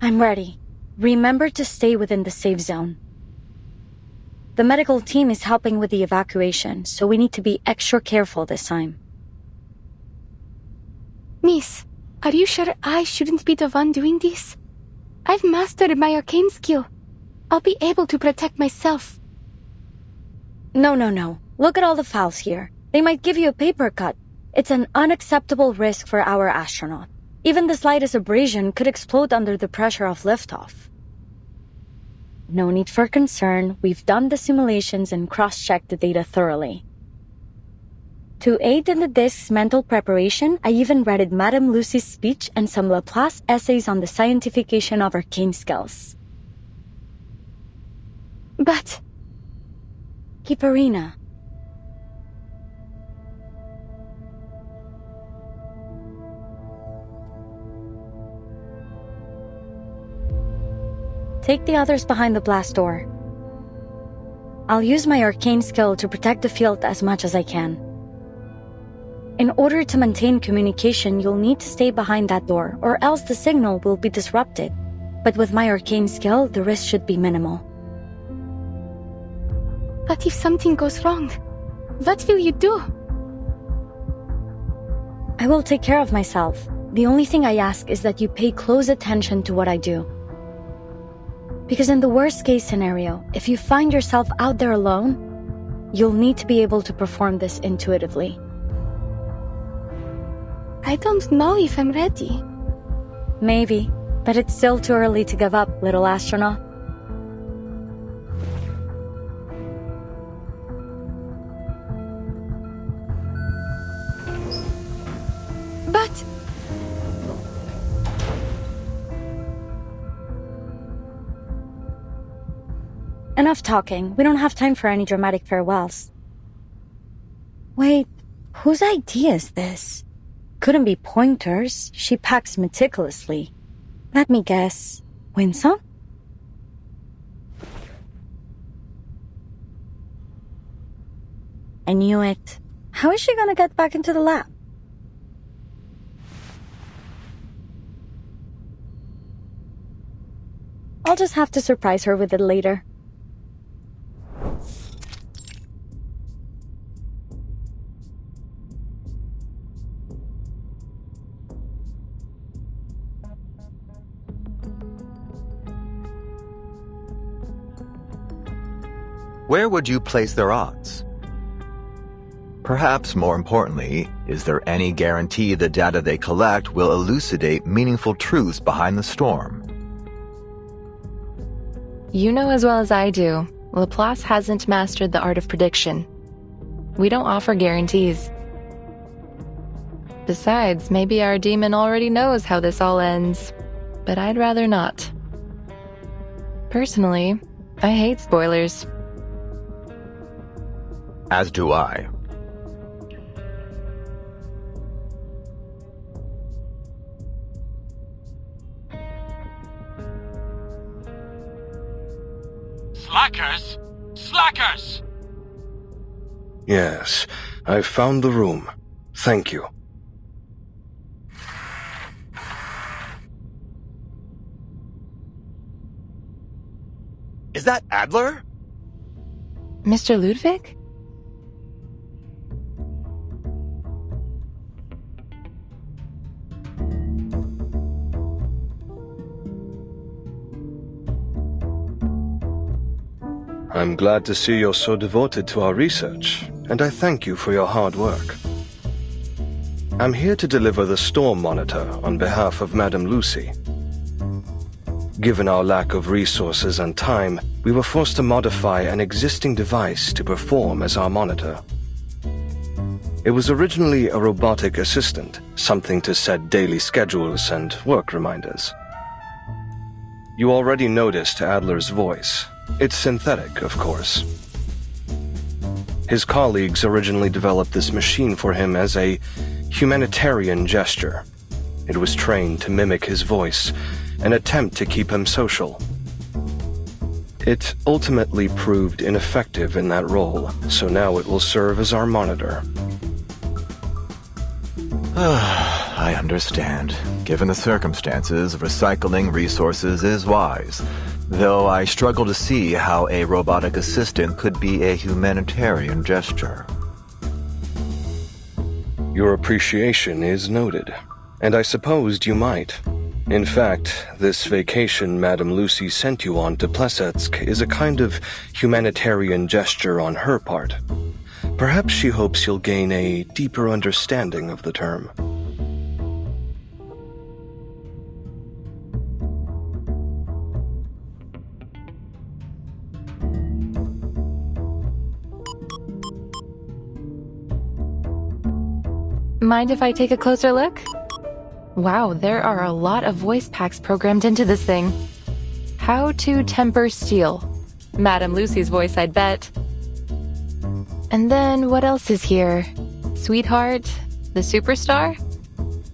I'm ready. Remember to stay within the safe zone. The medical team is helping with the evacuation, so we need to be extra careful this time. Miss, are you sure I shouldn't be the one doing this? I've mastered my arcane skill. I'll be able to protect myself. No. Look at all the files here. They might give you a paper cut. It's an unacceptable risk for our astronaut. Even the slightest abrasion could explode under the pressure of liftoff. No need for concern. We've done the simulations and cross-checked the data thoroughly. To aid in the disk's mental preparation, I even read Madame Lucy's speech and some Laplace essays on the scientification of arcane skills. But... Kiparina. Take the others behind the blast door. I'll use my arcane skill to protect the field as much as I can. In order to maintain communication, you'll need to stay behind that door, or else the signal will be disrupted. But with my arcane skill, the risk should be minimal. But if something goes wrong, what will you do? I will take care of myself. The only thing I ask is that you pay close attention to what I do. Because in the worst-case scenario, if you find yourself out there alone, you'll need to be able to perform this intuitively. I don't know if I'm ready. Maybe, but it's still too early to give up, little astronaut. But... Enough talking. We don't have time for any dramatic farewells. Wait, whose idea is this? Couldn't be Pointer's. She packs meticulously. Let me guess. Winsome? I knew it. How is she gonna get back into the lab? I'll just have to surprise her with it later. Where would you place their odds? Perhaps more importantly, is there any guarantee the data they collect will elucidate meaningful truths behind the storm? You know as well as I do, Laplace hasn't mastered the art of prediction. We don't offer guarantees. Besides, maybe our demon already knows how this all ends, but I'd rather not. Personally, I hate spoilers. As do I. Slackers! Slackers! Yes, I've found the room. Thank you. Is that Adler? Mr. Ludwig? I'm glad to see you're so devoted to our research, and I thank you for your hard work. I'm here to deliver the storm monitor on behalf of Madame Lucy. Given our lack of resources and time, we were forced to modify an existing device to perform as our monitor. It was originally a robotic assistant, something to set daily schedules and work reminders. You already noticed Adler's voice. It's synthetic, of course. His colleagues originally developed this machine for him as a humanitarian gesture. It was trained to mimic his voice, an attempt to keep him social. It ultimately proved ineffective in that role, so now it will serve as our monitor. I understand. Given the circumstances, recycling resources is wise. Though I struggle to see how a robotic assistant could be a humanitarian gesture. Your appreciation is noted, and I supposed you might. In fact, this vacation Madame Lucy sent you on to Plesetsk is a kind of humanitarian gesture on her part. Perhaps she hopes you'll gain a deeper understanding of the term. Mind if I take a closer look? Wow, there are a lot of voice packs programmed into this thing. How to temper steel. Madame Lucy's voice, I'd bet. And then what else is here? Sweetheart? The Superstar?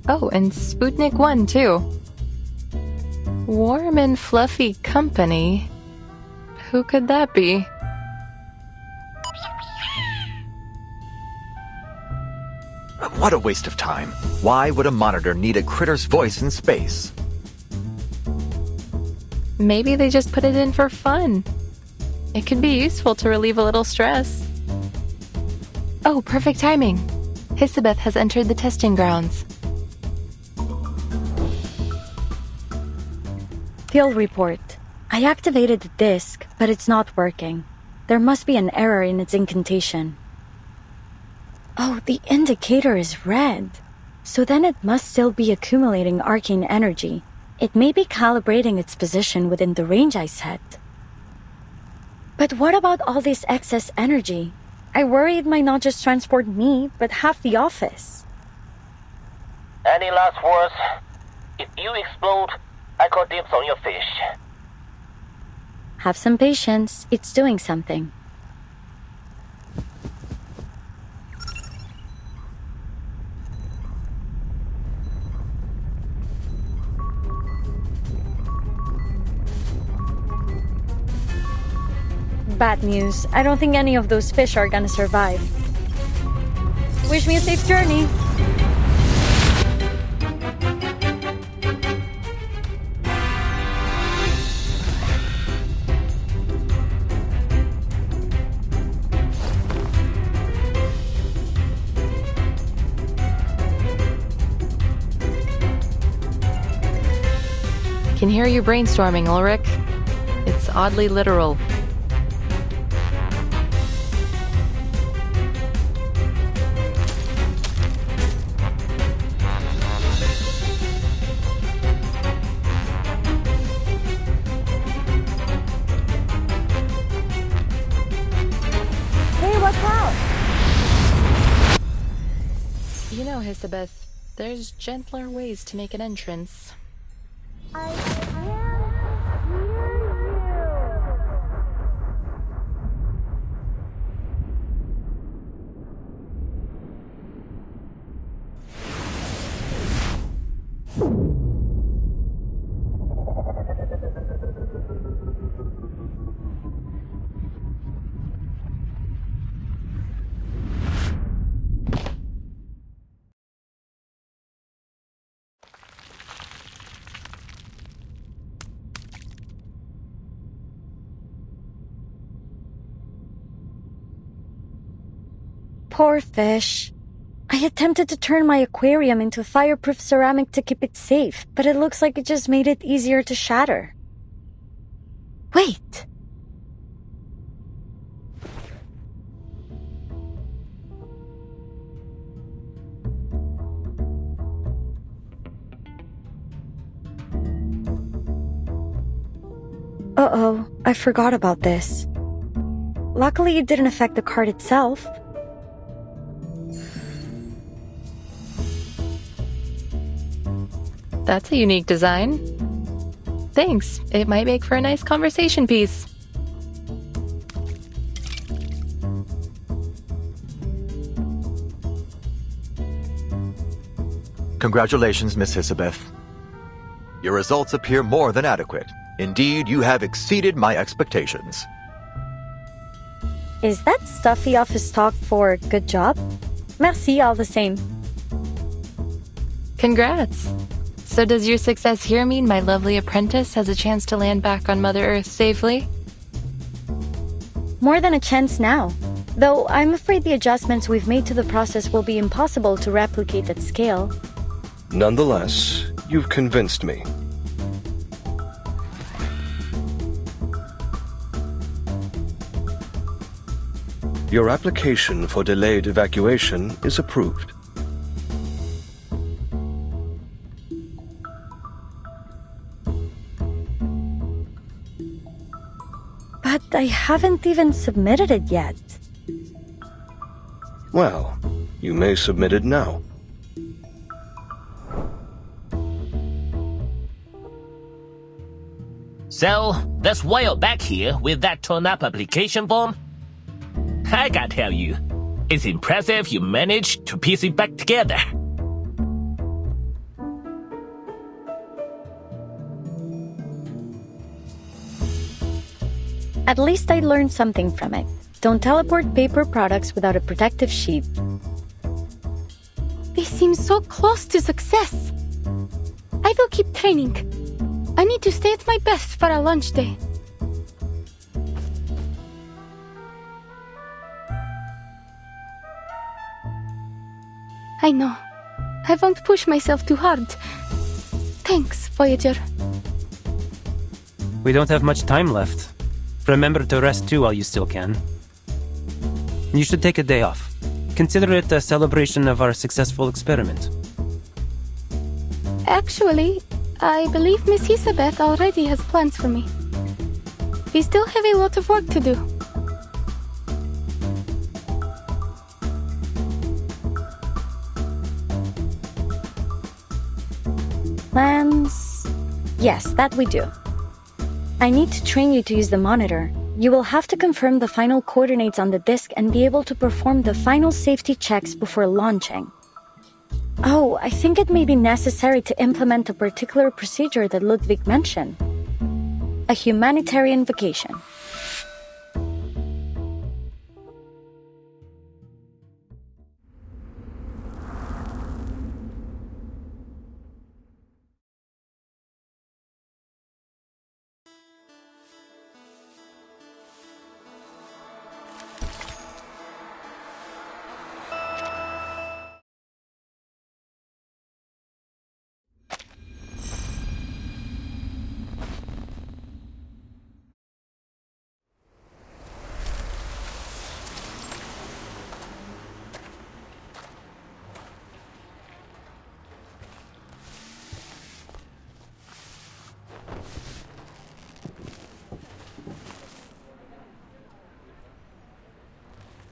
Oh, and Sputnik 1 too. Warm and fluffy company? Who could that be? What a waste of time. Why would a monitor need a critter's voice in space? Maybe they just put it in for fun. It could be useful to relieve a little stress. Oh, perfect timing. Hisabeth has entered the testing grounds. Field report. I activated the disk, but it's not working. There must be an error in its incantation. Oh, the indicator is red. So then it must still be accumulating arcane energy. It may be calibrating its position within the range I set. But what about all this excess energy? I worry it might not just transport me, but half the office. Any last words? If you explode, I call dibs on your fish. Have some patience. It's doing something. Bad news. I don't think any of those fish are gonna survive. Wish me a safe journey. Can hear you brainstorming, Ulrich. It's oddly literal. Hey, watch out! You know, Hisabeth, there's gentler ways to make an entrance. Poor fish. I attempted to turn my aquarium into fireproof ceramic to keep it safe, but it looks like it just made it easier to shatter. Wait! Uh-oh, I forgot about this. Luckily, it didn't affect the card itself. That's a unique design. Thanks. It might make for a nice conversation piece. Congratulations, Miss Hisabeth. Your results appear more than adequate. Indeed, you have exceeded my expectations. Is that stuffy office talk for good job? Merci all the same. Congrats! So does your success here mean my lovely apprentice has a chance to land back on Mother Earth safely? More than a chance now. Though I'm afraid the adjustments we've made to the process will be impossible to replicate at scale. Nonetheless, you've convinced me. Your application for delayed evacuation is approved. But I haven't even submitted it yet. Well, you may submit it now. So, that's why you're back here with that torn-up application form? I gotta tell you, it's impressive you managed to piece it back together. At least I learned something from it. Don't teleport paper products without a protective sheet. They seem so close to success. I will keep training. I need to stay at my best for our lunch day. I know. I won't push myself too hard. Thanks, Voyager. We don't have much time left. Remember to rest too while you still can. You should take a day off. Consider it a celebration of our successful experiment. Actually, I believe Miss Isabeth already has plans for me. We still have a lot of work to do. Plans? Yes, that we do. I need to train you to use the monitor. You will have to confirm the final coordinates on the disk and be able to perform the final safety checks before launching. Oh, I think it may be necessary to implement a particular procedure that Ludwig mentioned. A humanitarian vacation.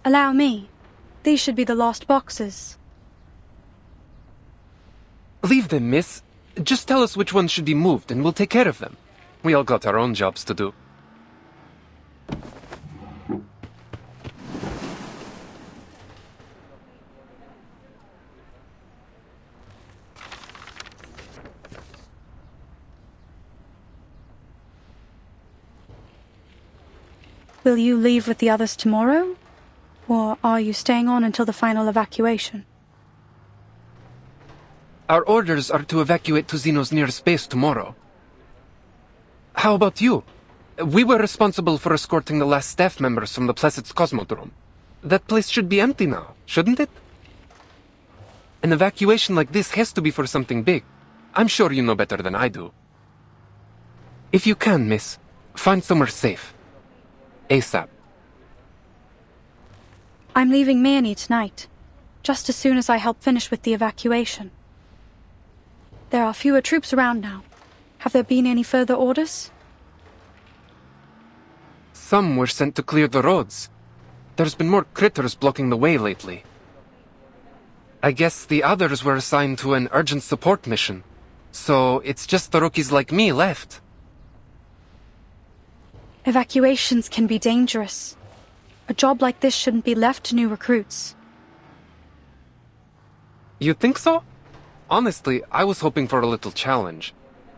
Allow me. These should be the lost boxes. Leave them, miss. Just tell us which ones should be moved and we'll take care of them. We all got our own jobs to do. Will you leave with the others tomorrow? Or are you staying on until the final evacuation? Our orders are to evacuate to Xeno's nearest base tomorrow. How about you? We were responsible for escorting the last staff members from the Placid's Cosmodrome. That place should be empty now, shouldn't it? An evacuation like this has to be for something big. I'm sure you know better than I do. If you can, miss, find somewhere safe. ASAP. I'm leaving Mayani tonight, just as soon as I help finish with the evacuation. There are fewer troops around now. Have there been any further orders? Some were sent to clear the roads. There's been more critters blocking the way lately. I guess the others were assigned to an urgent support mission. So it's just the rookies like me left. Evacuations can be dangerous. A job like this shouldn't be left to new recruits. You think so? Honestly, I was hoping for a little challenge.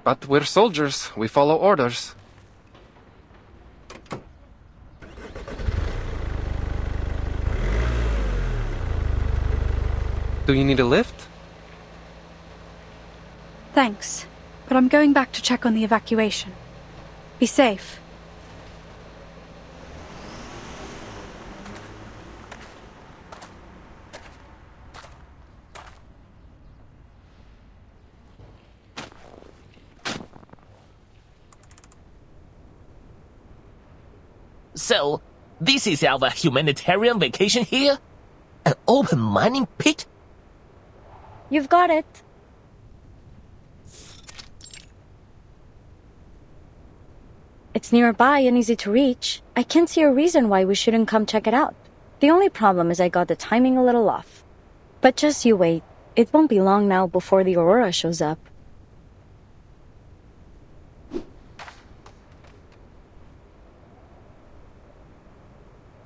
But we're soldiers. We follow orders. Do you need a lift? Thanks, but I'm going back to check on the evacuation. Be safe. So, this is our humanitarian vacation here? An open mining pit? You've got it. It's nearby and easy to reach. I can't see a reason why we shouldn't come check it out. The only problem is I got the timing a little off. But just you wait. It won't be long now before the Aurora shows up.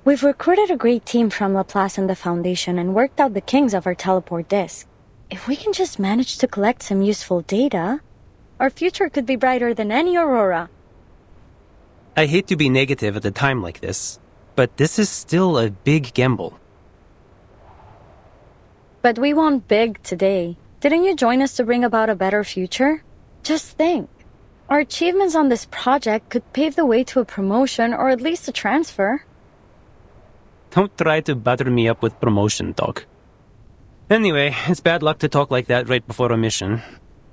We've recruited a great team from Laplace and the Foundation and worked out the kinks of our teleport disk. If we can just manage to collect some useful data, our future could be brighter than any Aurora. I hate to be negative at a time like this, but this is still a big gamble. But we want big today. Didn't you join us to bring about a better future? Just think. Our achievements on this project could pave the way to a promotion or at least a transfer. Don't try to butter me up with promotion talk. Anyway, it's bad luck to talk like that right before a mission.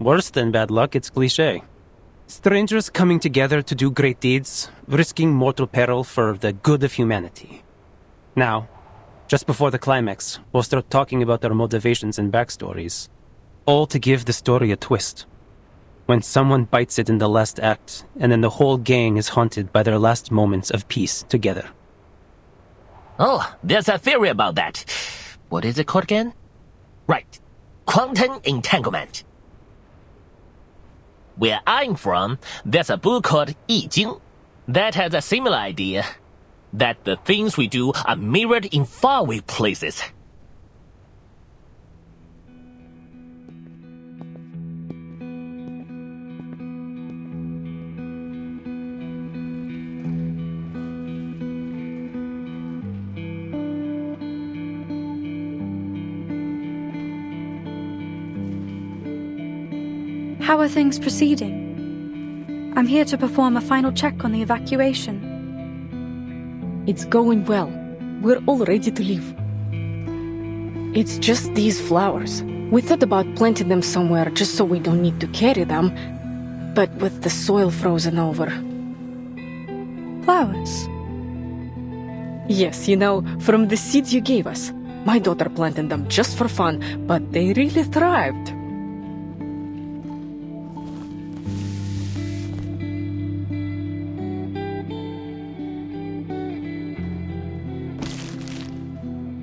Worse than bad luck, it's cliché. Strangers coming together to do great deeds, risking mortal peril for the good of humanity. Now, just before the climax, we'll start talking about their motivations and backstories. All to give the story a twist. When someone bites it in the last act, and then the whole gang is haunted by their last moments of peace together. Oh, there's a theory about that. What is it called again? Right. Quantum entanglement. Where I'm from, there's a book called I Ching that has a similar idea. That the things we do are mirrored in faraway places. How are things proceeding? I'm here to perform a final check on the evacuation. It's going well. We're all ready to leave. It's just these flowers. We thought about planting them somewhere just so we don't need to carry them, but with the soil frozen over. Flowers? Yes, from the seeds you gave us. My daughter planted them just for fun, but they really thrived.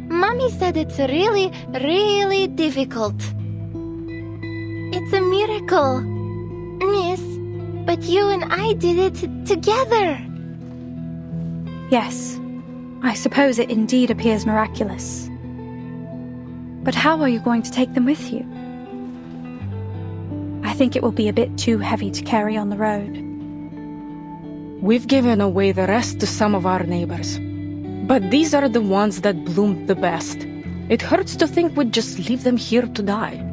Mommy said it's really, really difficult. It's a miracle, Miss, but you and I did it together. Yes, I suppose it indeed appears miraculous. But how are you going to take them with you? I think it will be a bit too heavy to carry on the road. We've given away the rest to some of our neighbors. But these are the ones that bloomed the best. It hurts to think we'd just leave them here to die.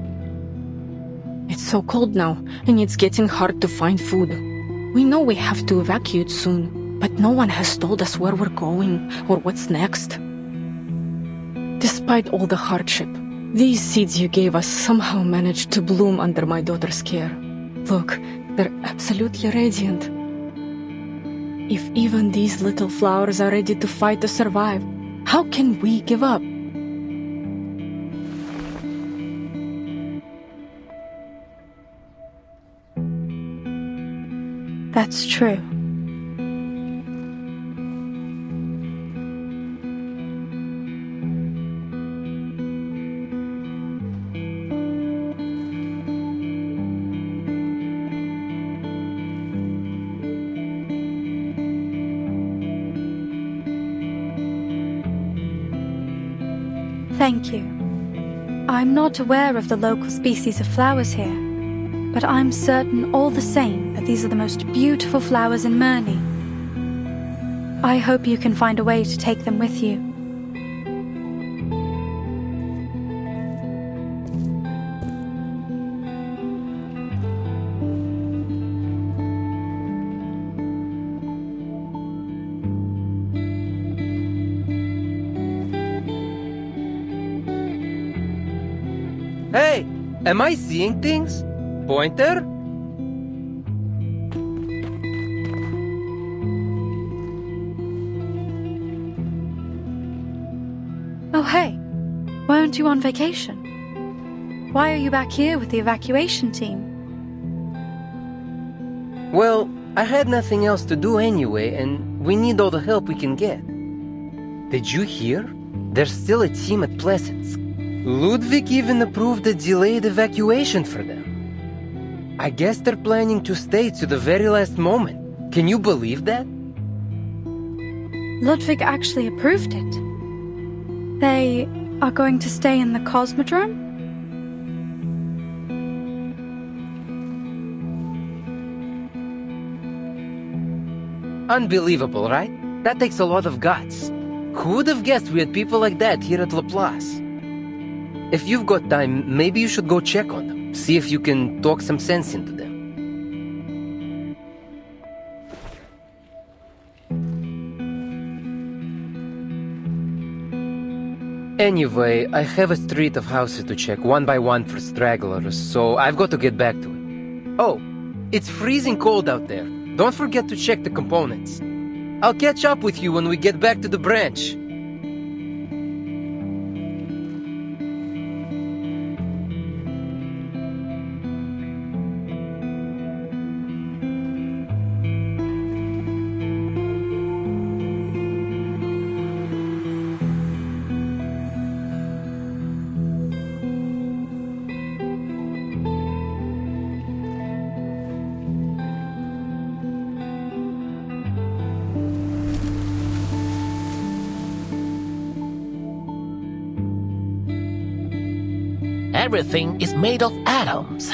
It's so cold now, and it's getting hard to find food. We know we have to evacuate soon, but no one has told us where we're going or what's next. Despite all the hardship, these seeds you gave us somehow managed to bloom under my daughter's care. Look, they're absolutely radiant. If even these little flowers are ready to fight to survive, how can we give up? That's true. Thank you. I'm not aware of the local species of flowers here. But I'm certain all the same that these are the most beautiful flowers in Murney. I hope you can find a way to take them with you. Hey, am I seeing things? Pointer? Oh, hey. Weren't you on vacation? Why are you back here with the evacuation team? Well, I had nothing else to do anyway, and we need all the help we can get. Did you hear? There's still a team at Pleasance. Ludwig even approved a delayed evacuation for them. I guess they're planning to stay to the very last moment. Can you believe that? Ludwig actually approved it. They are going to stay in the Cosmodrome? Unbelievable, right? That takes a lot of guts. Who would have guessed we had people like that here at Laplace? If you've got time, maybe you should go check on them. See if you can talk some sense into them. Anyway, I have a street of houses to check one by one for stragglers, so I've got to get back to it. Oh, it's freezing cold out there. Don't forget to check the components. I'll catch up with you when we get back to the branch. Everything is made of atoms.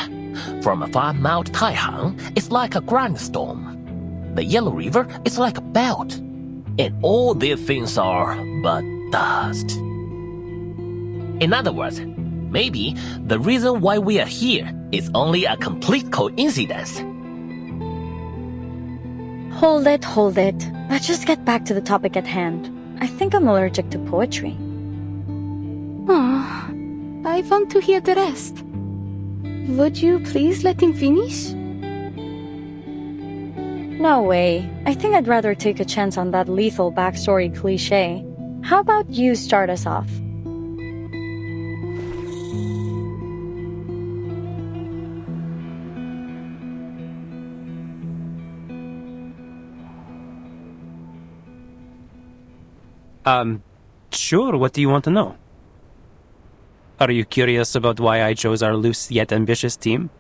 From afar, Mount Taihang is like a grindstone. The Yellow River is like a belt. And all these things are but dust. In other words, maybe the reason why we are here is only a complete coincidence. Hold it. Let's just get back to the topic at hand. I think I'm allergic to poetry. Oh, I want to hear the rest. Would you please let him finish? No way. I think I'd rather take a chance on that lethal backstory cliché. How about you start us off? Sure, what do you want to know? Are you curious about why I chose our loose yet ambitious team?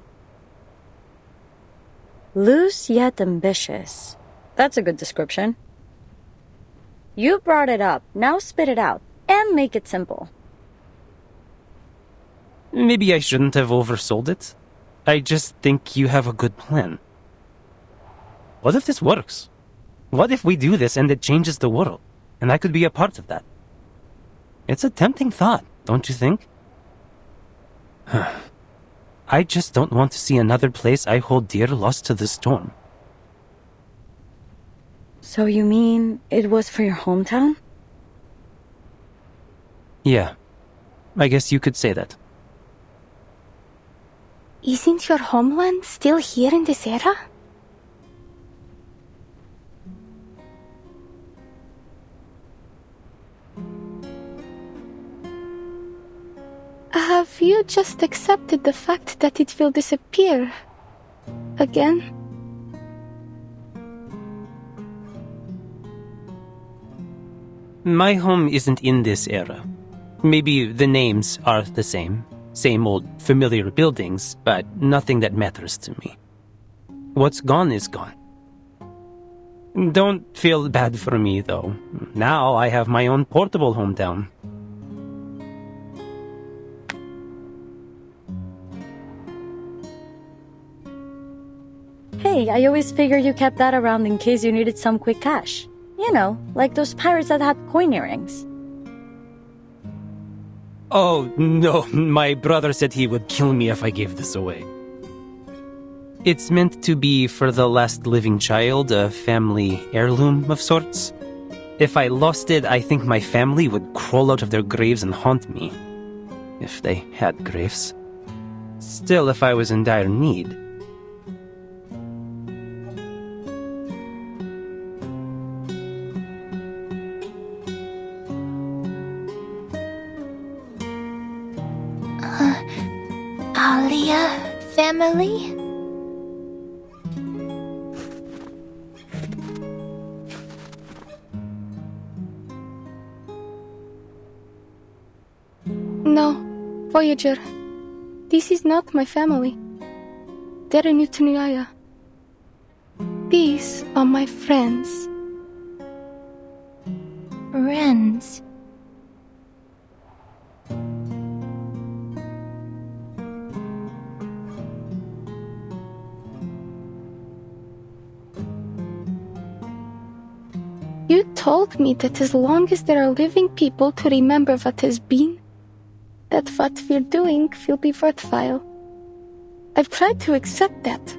Loose yet ambitious. That's a good description. You brought it up. Now spit it out. And make it simple. Maybe I shouldn't have oversold it. I just think you have a good plan. What if this works? What if we do this and it changes the world? And I could be a part of that. It's a tempting thought, don't you think? I just don't want to see another place I hold dear lost to the storm. So you mean it was for your hometown? Yeah, I guess you could say that. Isn't your homeland still here in this era? Have you just accepted the fact that it will disappear again? My home isn't in this era. Maybe the names are the same. Same old familiar buildings, but nothing that matters to me. What's gone is gone. Don't feel bad for me, though. Now I have my own portable hometown. Hey, I always figured you kept that around in case you needed some quick cash. You know, like those pirates that had coin earrings. Oh, no, my brother said he would kill me if I gave this away. It's meant to be for the last living child, a family heirloom of sorts. If I lost it, I think my family would crawl out of their graves and haunt me. If they had graves. Still, if I was in dire need. Alia family? No, Voyager. This is not my family. They're in Utuniaya. These are my friends. Friends. You told me that as long as there are living people to remember what has been, that what we're doing will be worthwhile. I've tried to accept that,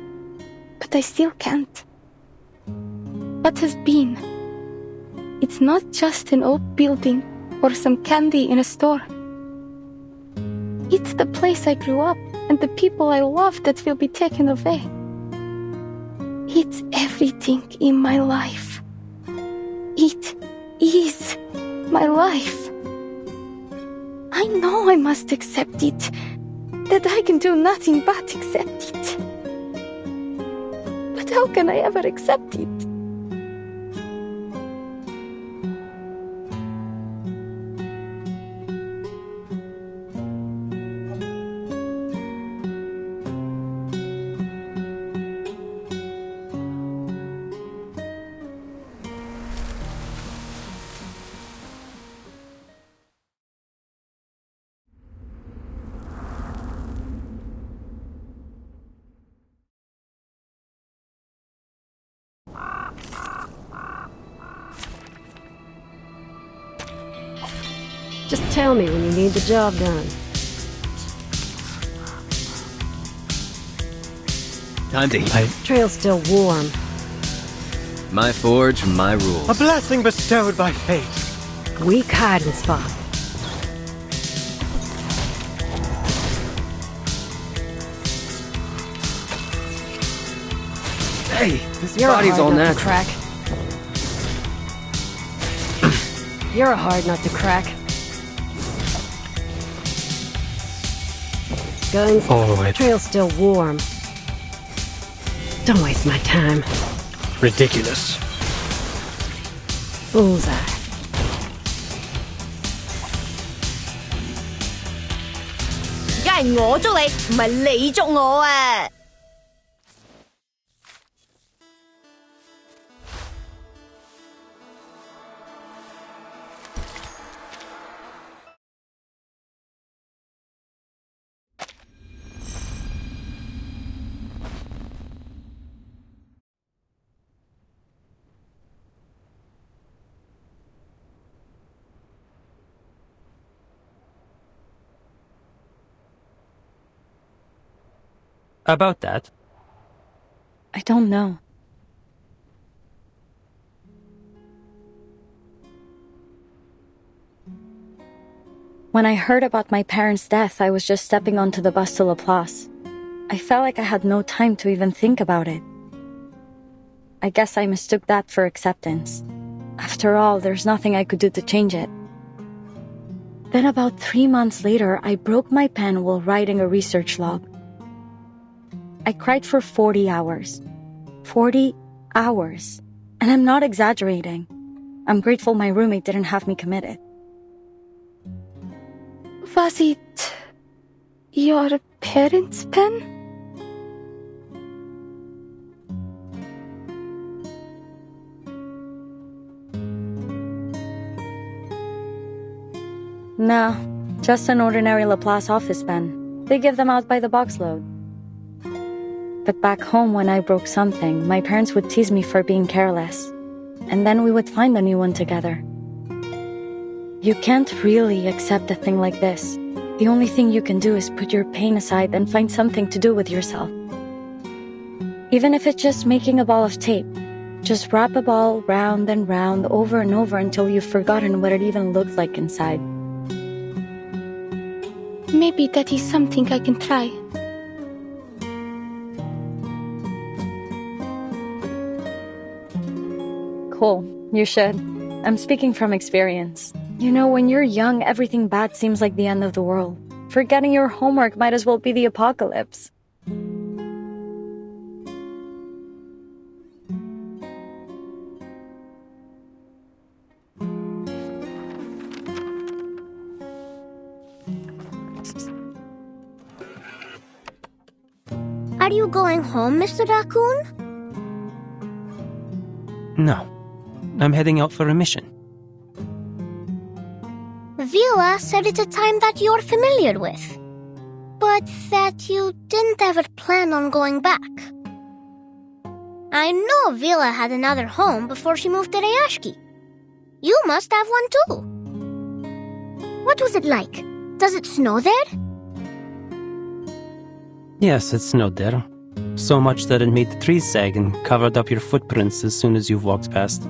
but I still can't. What has been? It's not just an old building or some candy in a store. It's the place I grew up and the people I love that will be taken away. It's everything in my life. It is my life. I know I must accept it, that I can do nothing but accept it. But how can I ever accept it? Just tell me when you need the job done. Time to eat. Trail's still warm. My forge, my rules. A blessing bestowed by fate. Weak hiding spot. Hey, this You're body's a all hard nut to natural. crack. You're a hard nut to crack. Guns. Oh, Trail's still warm. Don't waste my time. ridiculous. Bullseye. About that, I don't know. When I heard about my parents' death, I was just stepping onto the bus to La Place. I felt like I had no time to even think about it. I guess I mistook that for acceptance. After all, there's nothing I could do to change it. Then about 3 months later, I broke my pen while writing a research log. I cried for 40 hours. 40 hours. And I'm not exaggerating. I'm grateful my roommate didn't have me commit it. Was it your parents' pen? Nah, just an ordinary Laplace office pen. They give them out by the box load. But back home, when I broke something, my parents would tease me for being careless. And then we would find a new one together. You can't really accept a thing like this. The only thing you can do is put your pain aside and find something to do with yourself. Even if it's just making a ball of tape. Just wrap a ball round and round over and over until you've forgotten what it even looked like inside. Maybe that is something I can try. Cool, you should. I'm speaking from experience. You know, when you're young, everything bad seems like the end of the world. Forgetting your homework might as well be the apocalypse. Are you going home, Mr. Raccoon? No. I'm heading out for a mission. Vila said it's a time that you're familiar with, but that you didn't ever plan on going back. I know Vila had another home before she moved to Rayashki. You must have one too. What was it like? Does it snow there? Yes, it snowed there. So much that it made the trees sag and covered up your footprints as soon as you've walked past.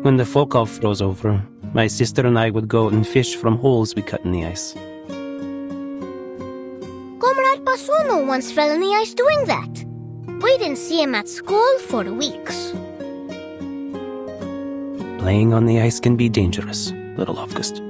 When the Volkov froze over, my sister and I would go out and fish from holes we cut in the ice. Comrade Pasuno once fell in the ice doing that. We didn't see him at school for weeks. Playing on the ice can be dangerous, little August.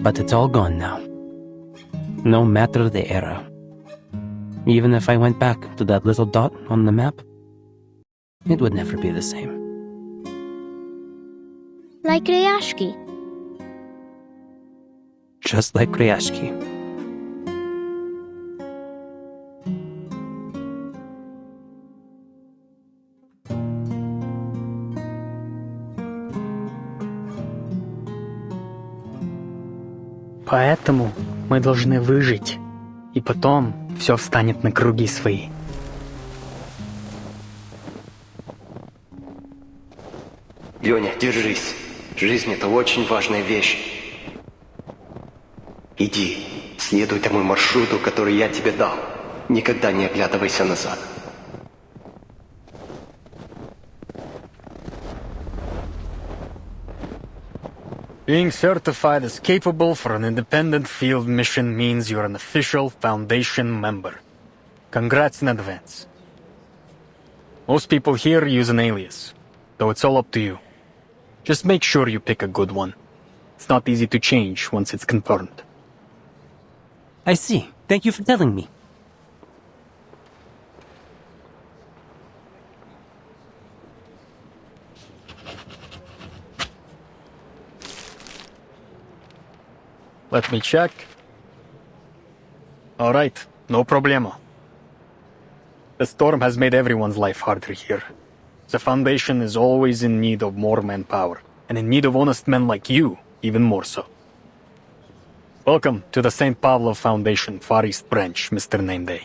But it's all gone now. No matter the era. Even if I went back to that little dot on the map, it would never be the same. Like Rayashki. Just like Rayashki. Поэтому мы должны выжить, и потом все встанет на круги свои. Леня, держись. Жизнь — это очень важная вещь. Иди, следуй тому маршруту, который я тебе дал. Никогда не оглядывайся назад. Being certified as capable for an independent field mission means you're an official Foundation member. Congrats in advance. Most people here use an alias, though it's all up to you. Just make sure you pick a good one. It's not easy to change once it's confirmed. I see. Thank you for telling me. Let me check. Alright, no problema. The storm has made everyone's life harder here. The Foundation is always in need of more manpower, and in need of honest men like you, even more so. Welcome to the St. Pavlov Foundation Far East Branch, Mr. Nameday.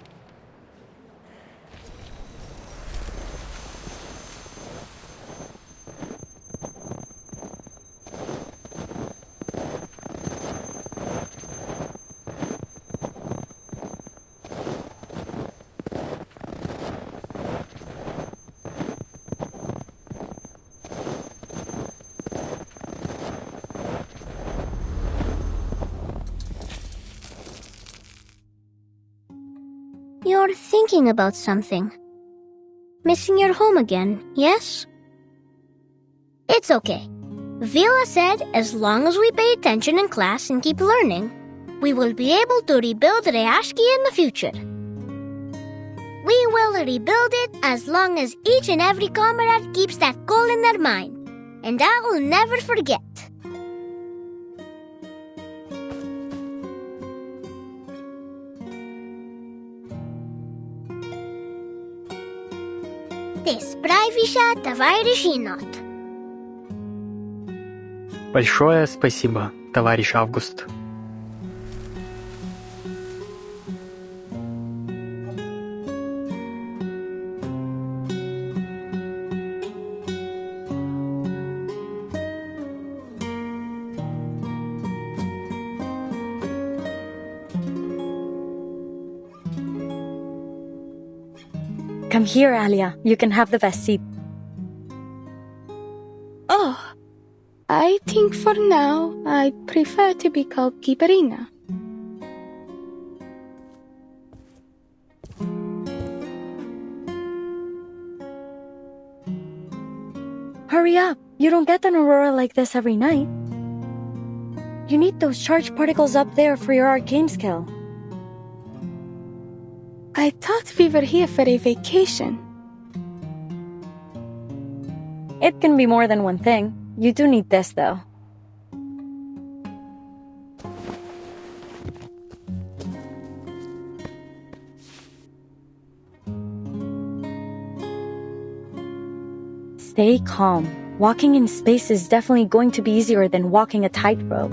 You're thinking about something. Missing your home again, yes? It's okay. Vila said as long as we pay attention in class and keep learning, we will be able to rebuild Rayashki in the future. We will rebuild it as long as each and every comrade keeps that goal in their mind. And I will never forget. Ты справишься, товарищ енот. Большое спасибо, товарищ Август. Come here, Alia. You can have the best seat. Oh, I think for now I'd prefer to be called Kibarina. Hurry up. You don't get an aurora like this every night. You need those charged particles up there for your arcane skill. I thought we were here for a vacation. It can be more than one thing. You do need this, though. Stay calm. Walking in space is definitely going to be easier than walking a tightrope.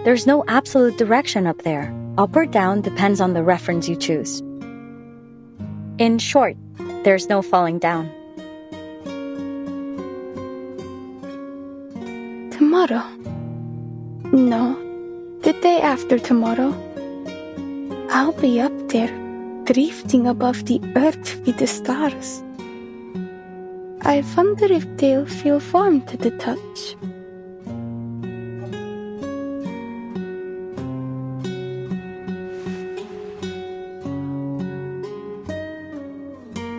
There's no absolute direction up there. Up or down depends on the reference you choose. In short, there's no falling down. Tomorrow? No, the day after tomorrow. I'll be up there, drifting above the earth with the stars. I wonder if they'll feel warm to the touch.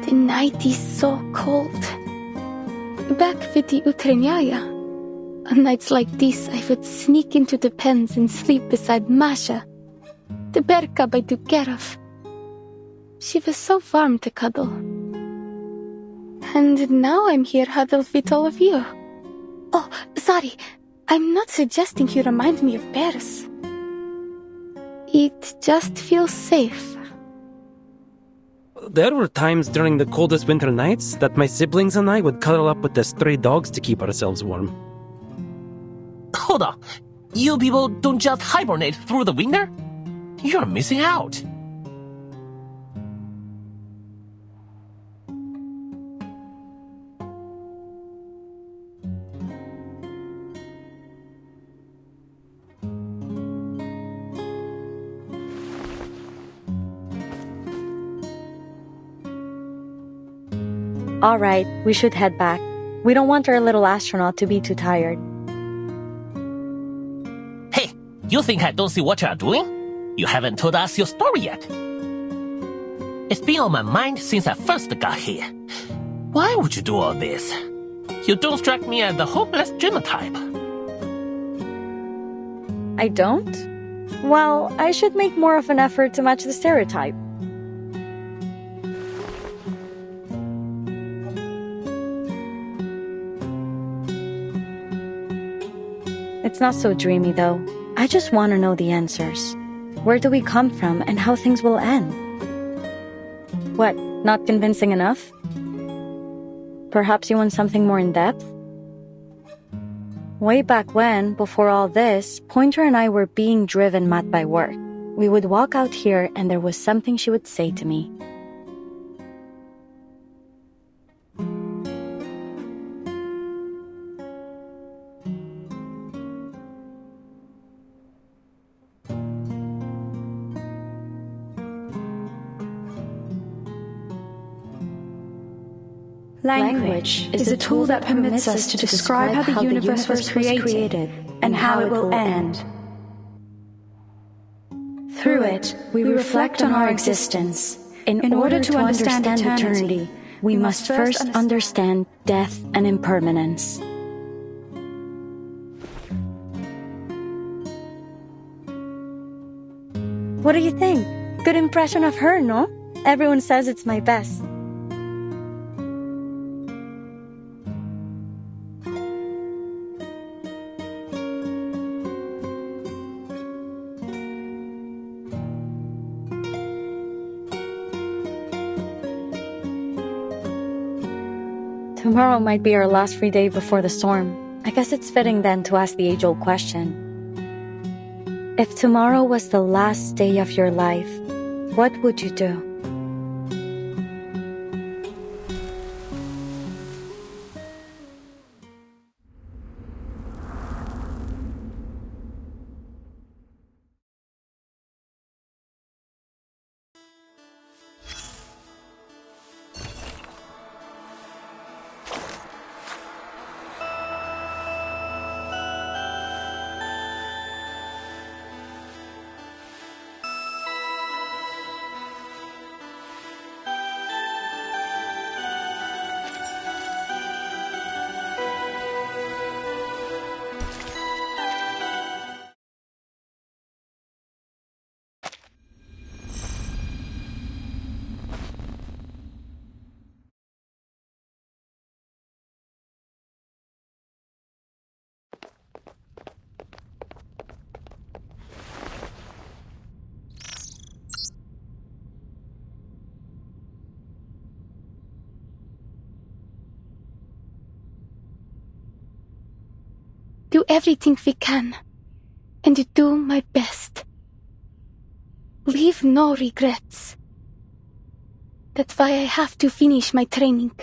The night is so cold. Back with the Utreniaya, on nights like this I would sneak into the pens and sleep beside Masha, the bear cub I took care of. She was so warm to cuddle. And now I'm here huddled with all of you. Oh, sorry. I'm not suggesting you remind me of bears. It just feels safe. There were times during the coldest winter nights that my siblings and I would cuddle up with the stray dogs to keep ourselves warm. Hold on. You people don't just hibernate through the winter? You're missing out. All right, we should head back. We don't want our little astronaut to be too tired. Hey, you think I don't see what you're doing? You haven't told us your story yet. It's been on my mind since I first got here. Why would you do all this? You don't strike me as the hopeless dreamer type. I don't? Well, I should make more of an effort to match the stereotype. It's not so dreamy, though. I just want to know the answers. Where do we come from and how things will end? What, not convincing enough? Perhaps you want something more in-depth? Way back when, before all this, Pointer and I were being driven mad by work. We would walk out here and there was something she would say to me. Language is a tool that permits us to describe how the universe was created and how it will end. Through it, we reflect on our existence. In order to understand eternity, we must first understand death and impermanence. What do you think? Good impression of her, no? Everyone says it's my best. Tomorrow might be our last free day before the storm. I guess it's fitting then to ask the age-old question. If tomorrow was the last day of your life, what would you do? Do everything we can, and do my best. Leave no regrets. That's why I have to finish my training.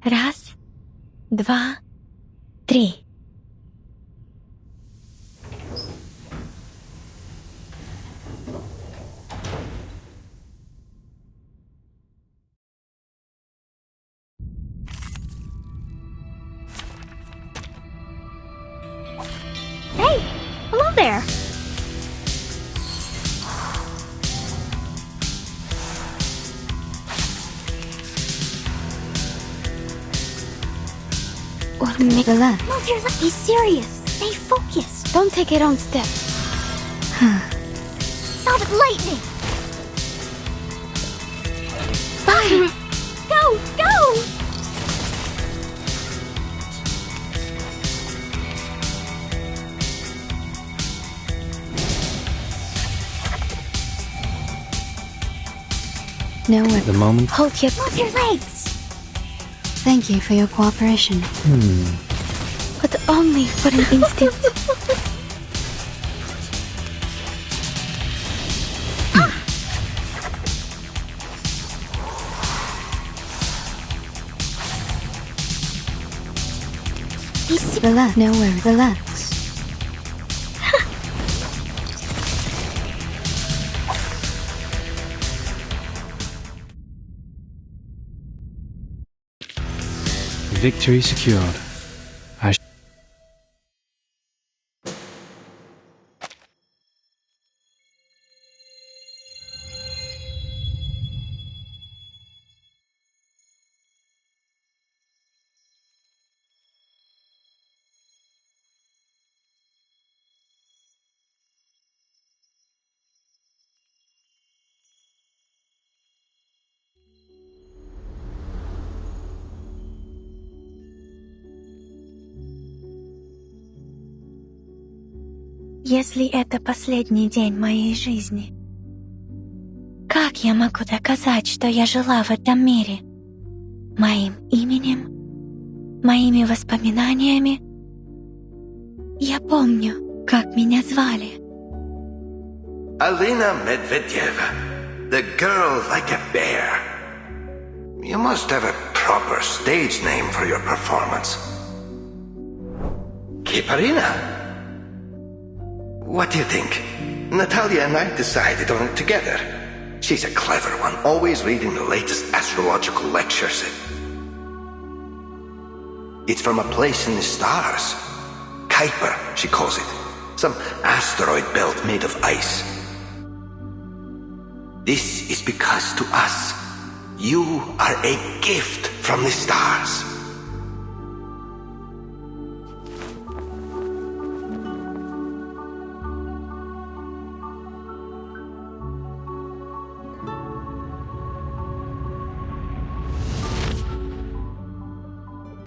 Раз, два, три. Hey! Hello there! Relax. Move your Be serious. Stay focused. Don't take a wrong step. Stop it, lightning! Fire! Go! Go! No way. The moment. Hold your... Move your legs! Thank you for your cooperation. But only for an instant. Relax. No worry. Relax. Victory secured. Если это последний день моей жизни, как я могу доказать, что я жила в этом мире? Моим именем? Моими воспоминаниями? Я помню, как меня звали. Alina Medvedeva, the girl like a bear. You must have a proper stage name for your performance. Kiparina? What do you think? Natalia and I decided on it together. She's a clever one, always reading the latest astrological lectures. It's from a place in the stars. Kuiper, she calls it. Some asteroid belt made of ice. This is because to us, you are a gift from the stars.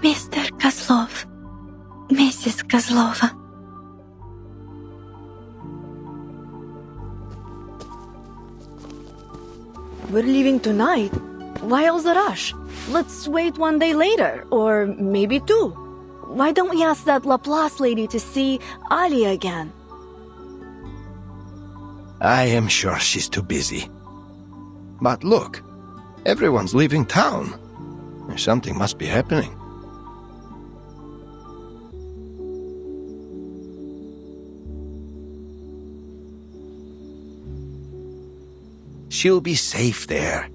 Мистер Козлов, миссис Козлова. we're leaving tonight. Why all the rush? Let's wait one day later, or maybe two. Why don't we ask that Laplace lady to see Ali again? I am sure she's too busy. But look, everyone's leaving town. Something must be happening. She'll be safe there.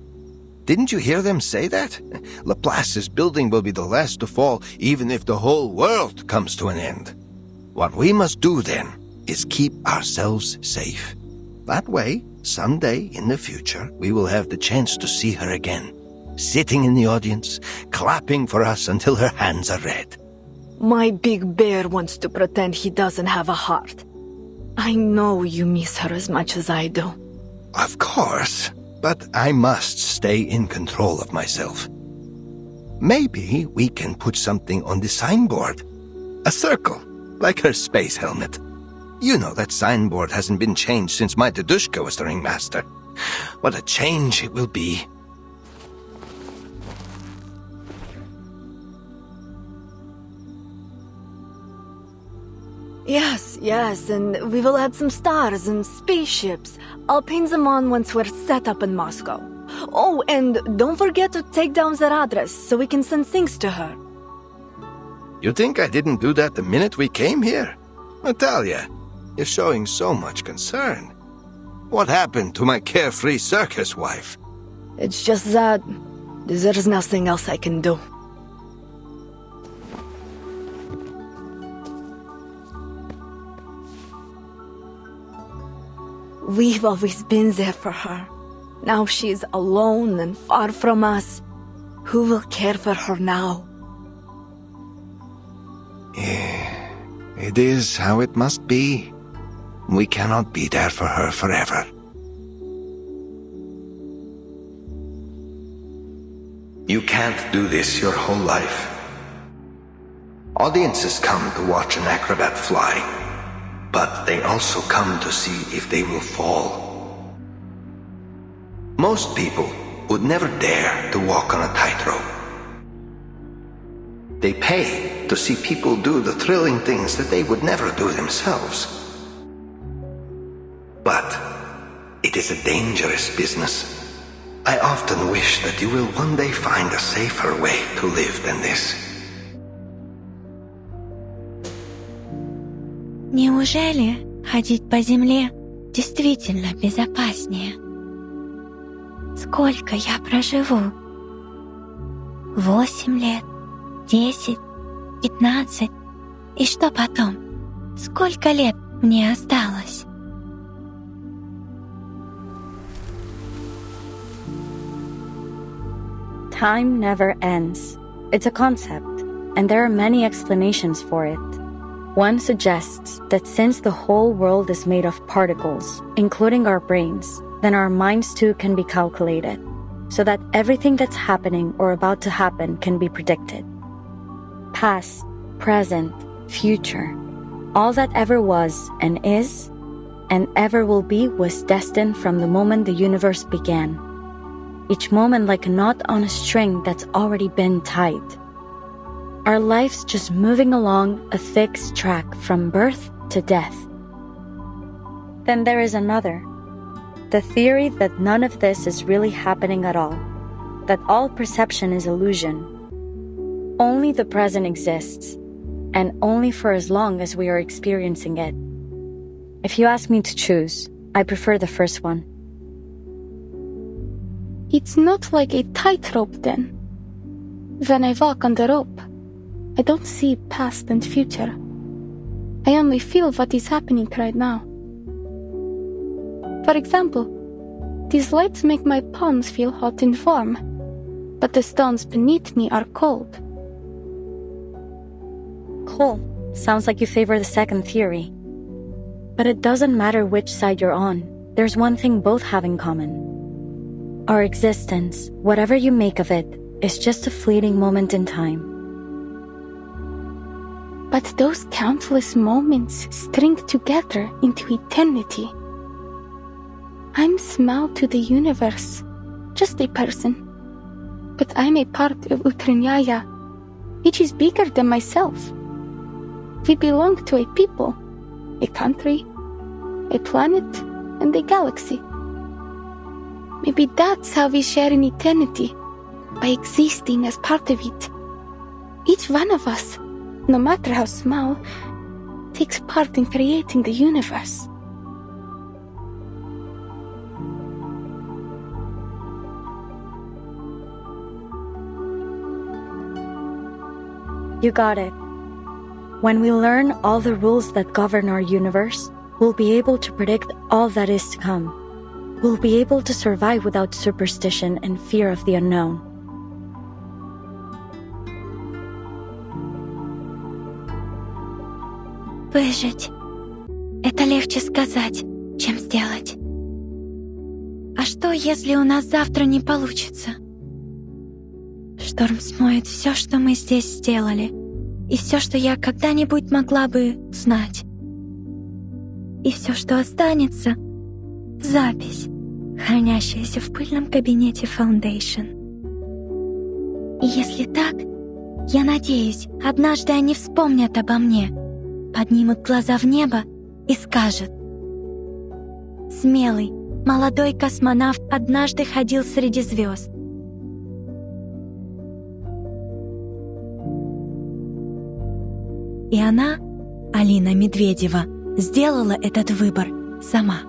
Didn't you hear them say that? Laplace's building will be the last to fall, even if the whole world comes to an end. What we must do then is keep ourselves safe. That way, someday in the future, we will have the chance to see her again, sitting in the audience, clapping for us until her hands are red. My big bear wants to pretend he doesn't have a heart. I know you miss her as much as I do. Of course, but I must stay in control of myself. Maybe we can put something on the signboard. A circle, like her space helmet. You know that signboard hasn't been changed since my Dedushka was the ringmaster. What a change it will be. Yes, and we will add some stars and spaceships. I'll paint them on once we're set up in Moscow. Oh, and don't forget to take down their address so we can send things to her. You think I didn't do that the minute we came here? Natalia, you're showing so much concern. What happened to my carefree circus wife? It's just that there's nothing else I can do. We've always been there for her. Now she's alone and far from us. Who will care for her now? It is how it must be. We cannot be there for her forever. You can't do this your whole life. Audiences come to watch an acrobat fly, but they also come to see if they will fall. Most people would never dare to walk on a tightrope. They pay to see people do the thrilling things that they would never do themselves. But it is a dangerous business. I often wish that you will one day find a safer way to live than this. Неужели ходить по земле действительно безопаснее? Сколько я проживу? 8 лет, 10, 15. И что потом? Сколько лет мне осталось? Time never ends. It's a concept, and there are many explanations for it. One suggests that since the whole world is made of particles, including our brains, then our minds too can be calculated, so that everything that's happening or about to happen can be predicted. Past, present, future, all that ever was and is, and ever will be was destined from the moment the universe began. Each moment like a knot on a string that's already been tied. Our lives just moving along a fixed track from birth to death. Then there is another. The theory that none of this is really happening at all. That all perception is illusion. Only the present exists, and only for as long as we are experiencing it. If you ask me to choose, I prefer the first one. It's not like a tightrope then. When I walk on the rope, I don't see past and future. I only feel what is happening right now. For example, these lights make my palms feel hot and warm, but the stones beneath me are cold. Cool. Sounds like you favor the second theory. But it doesn't matter which side you're on. There's one thing both have in common. Our existence, whatever you make of it, is just a fleeting moment in time. But those countless moments string together into eternity. I'm small to the universe, just a person. But I'm a part of Utranyaya, which is bigger than myself. We belong to a people, a country, a planet, and a galaxy. Maybe that's how we share in eternity, by existing as part of it. Each one of us, no matter how small, takes part in creating the universe. You got it. When we learn all the rules that govern our universe, we'll be able to predict all that is to come. We'll be able to survive without superstition and fear of the unknown. Выжить. Это легче сказать, чем сделать. А что, если у нас завтра не получится? Шторм смоет все, что мы здесь сделали, и все, что я когда-нибудь могла бы знать. И все, что останется — запись, хранящаяся в пыльном кабинете Foundation. И если так, я надеюсь, однажды они вспомнят обо мне, поднимут глаза в небо и скажут: «Смелый, молодой космонавт однажды ходил среди звезд». И она, Алина Медведева, сделала этот выбор сама.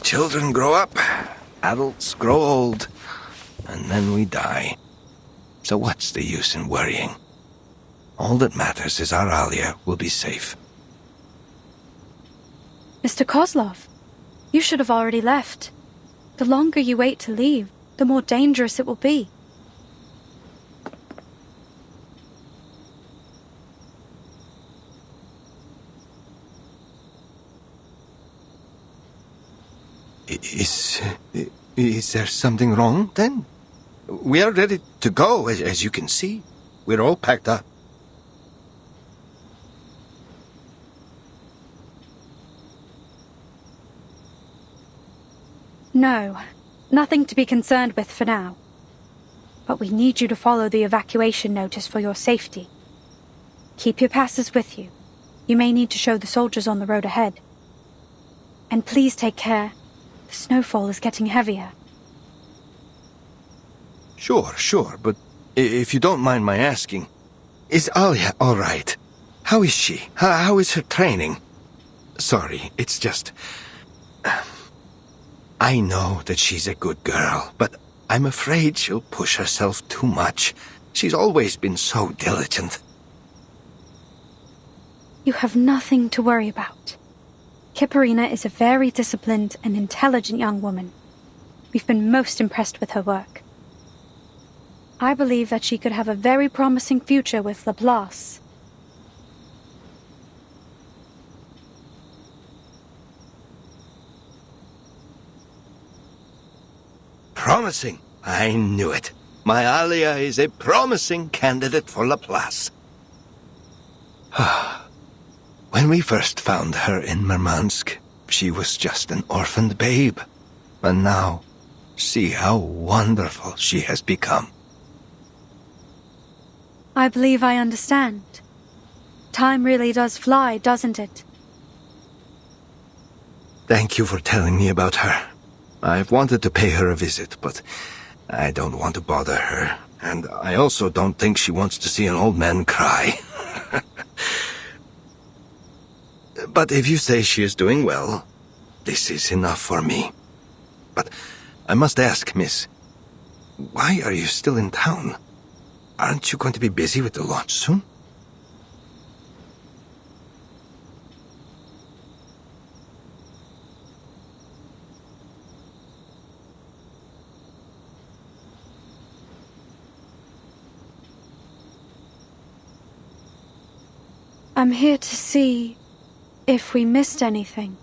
Children grow up, adults grow old, and then we die. So what's the use in worrying? All that matters is our Alia will be safe. Mr. Kozlov, you should have already left. The longer you wait to leave, the more dangerous it will be. Is there something wrong, then? We are ready to go, as you can see. We're all packed up. No, nothing to be concerned with for now. But we need you to follow the evacuation notice for your safety. Keep your passes with you. You may need to show the soldiers on the road ahead. And please take care. The snowfall is getting heavier. Sure, but if you don't mind my asking, is Alia all right? How is she? How is her training? Sorry, it's just... I know that she's a good girl, but I'm afraid she'll push herself too much. She's always been so diligent. You have nothing to worry about. Kiparina is a very disciplined and intelligent young woman. We've been most impressed with her work. I believe that she could have a very promising future with Laplace. Promising? I knew it. My Alia is a promising candidate for Laplace. When we first found her in Murmansk, she was just an orphaned babe. And now, see how wonderful she has become. I believe I understand. Time really does fly, doesn't it? Thank you for telling me about her. I've wanted to pay her a visit, but I don't want to bother her. And I also don't think she wants to see an old man cry. But if you say she is doing well, this is enough for me. But I must ask, miss, why are you still in town? Aren't you going to be busy with the launch soon? I'm here to see if we missed anything.